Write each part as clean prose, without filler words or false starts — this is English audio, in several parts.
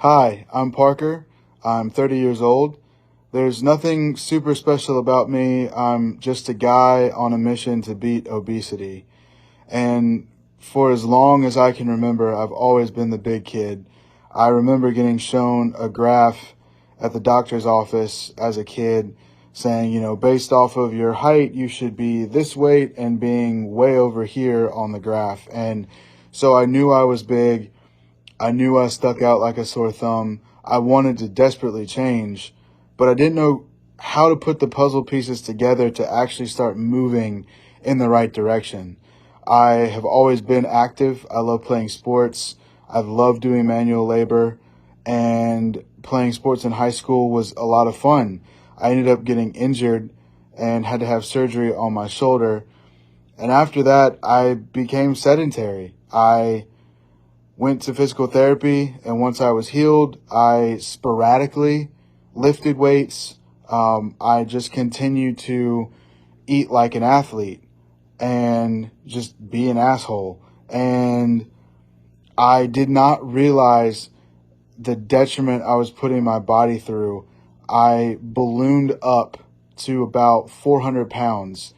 Hi, I'm Parker. I'm 30 years old. There's nothing super special about me. I'm just a guy on a mission to beat obesity. And for as long as I can remember, I've always been the big kid. I remember getting shown a graph at the doctor's office as a kid saying, based off of your height, you should be this weight and being way over here on the graph. And so I knew I was big. I knew I stuck out like a sore thumb. I wanted to desperately change, but I didn't know how to put the puzzle pieces together to actually start moving in the right direction. I have always been active. I love playing sports. I've loved doing manual labor, and playing sports in high school was a lot of fun. I ended up getting injured and had to have surgery on my shoulder. And after that, I became sedentary. I went to physical therapy, and once I was healed, I sporadically lifted weights. I just continued to eat like an athlete and just be an asshole. And I did not realize the detriment I was putting my body through. I ballooned up to about 400 pounds,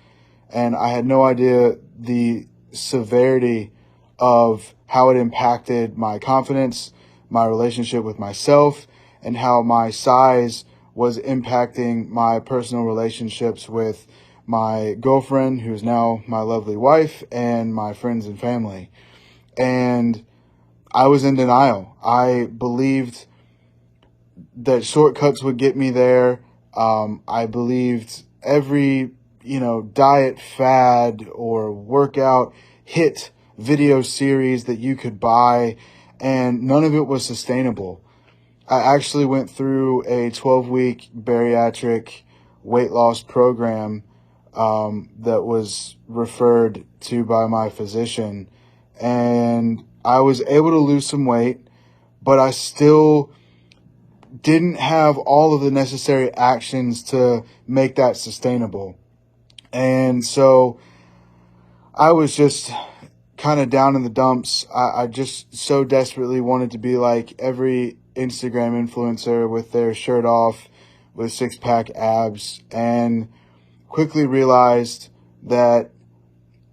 and I had no idea the severity of how it impacted my confidence, my relationship with myself, and how my size was impacting my personal relationships with my girlfriend, who's now my lovely wife, and my friends and family. And I was in denial. I believed that shortcuts would get me there. I believed every, diet fad or workout hit video series that you could buy, and none of it was sustainable. I actually went through a 12-week bariatric weight loss program that was referred to by my physician, and I was able to lose some weight, but I still didn't have all of the necessary actions to make that sustainable. And so I was just kind of down in the dumps. I just so desperately wanted to be like every Instagram influencer with their shirt off, with six-pack abs, and quickly realized that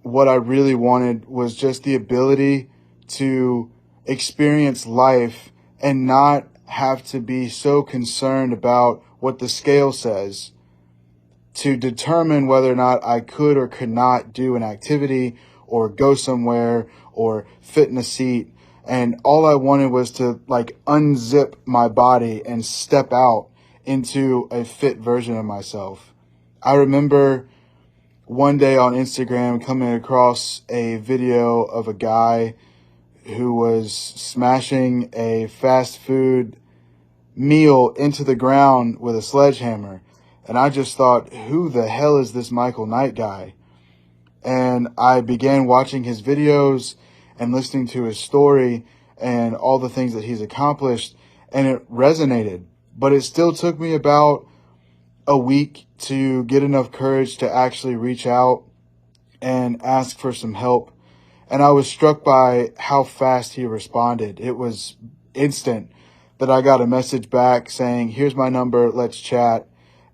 what I really wanted was just the ability to experience life and not have to be so concerned about what the scale says to determine whether or not I could or could not do an activity or go somewhere or fit in a seat. And all I wanted was to unzip my body and step out into a fit version of myself. I remember one day on Instagram coming across a video of a guy who was smashing a fast food meal into the ground with a sledgehammer. And I just thought, who the hell is this Michael Knight guy? And I began watching his videos and listening to his story and all the things that he's accomplished, and it resonated. But it still took me about a week to get enough courage to actually reach out and ask for some help. And I was struck by how fast he responded. It was instant that I got a message back saying, here's my number, let's chat.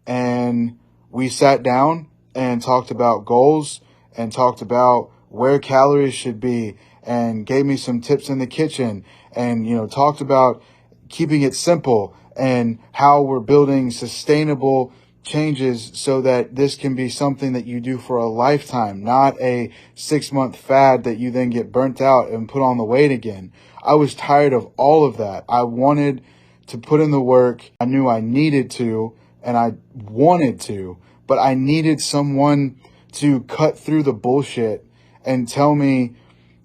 And we sat down and talked about goals and talked about where calories should be and gave me some tips in the kitchen and, talked about keeping it simple and how we're building sustainable changes so that this can be something that you do for a lifetime, not a 6-month fad that you then get burnt out and put on the weight again. I was tired of all of that. I wanted to put in the work. I knew I needed to, and I wanted to, but I needed someone to cut through the bullshit and tell me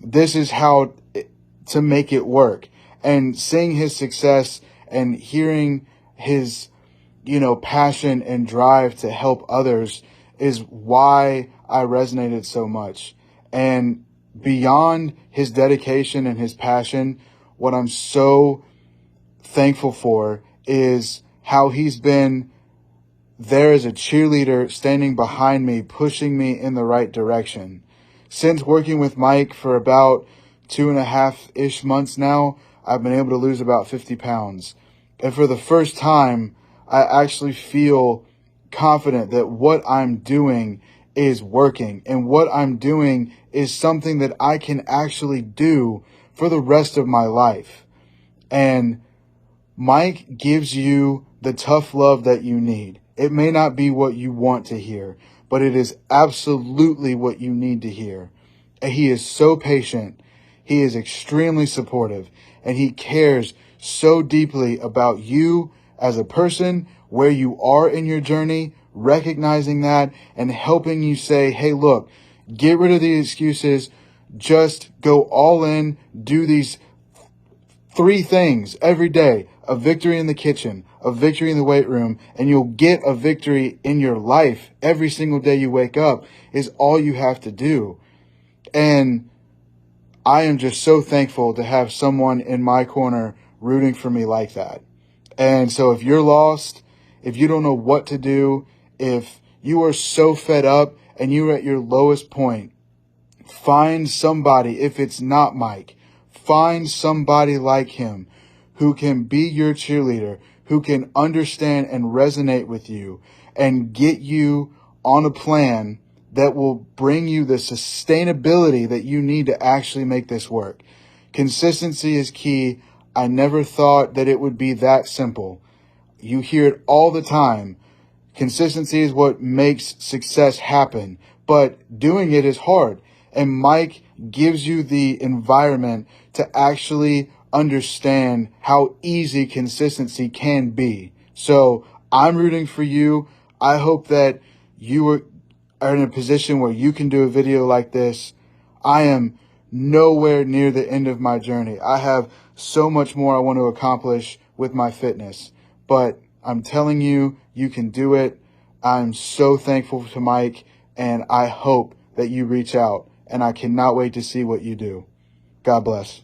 this is how to make it work. And seeing his success and hearing his passion and drive to help others is why I resonated so much. And beyond his dedication and his passion, what I'm so thankful for is how he's been there as a cheerleader, standing behind me, pushing me in the right direction. Since working with Mike for about 2.5-ish months now, I've been able to lose about 50 pounds. And for the first time, I actually feel confident that what I'm doing is working, and what I'm doing is something that I can actually do for the rest of my life. And Mike gives you the tough love that you need. It may not be what you want to hear, but it is absolutely what you need to hear. And he is so patient. He is extremely supportive, and he cares so deeply about you as a person, where you are in your journey, recognizing that and helping you say, hey, look, get rid of the excuses. Just go all in, do these 3 things every day: a victory in the kitchen, a victory in the weight room, and you'll get a victory in your life every single day you wake up is all you have to do. And I am just so thankful to have someone in my corner rooting for me like that. And so if you're lost, if you don't know what to do, if you are so fed up and you're at your lowest point, find somebody. If it's not Mike, find somebody like him who can be your cheerleader, who can understand and resonate with you and get you on a plan that will bring you the sustainability that you need to actually make this work. Consistency is key. I never thought that it would be that simple. You hear it all the time. Consistency is what makes success happen, but doing it is hard. And Mike gives you the environment to actually understand how easy consistency can be. So I'm rooting for you. I hope that you are in a position where you can do a video like this. I am nowhere near the end of my journey. I have so much more I want to accomplish with my fitness, but I'm telling you, you can do it. I'm so thankful to Mike, and I hope that you reach out, and I cannot wait to see what you do. God bless.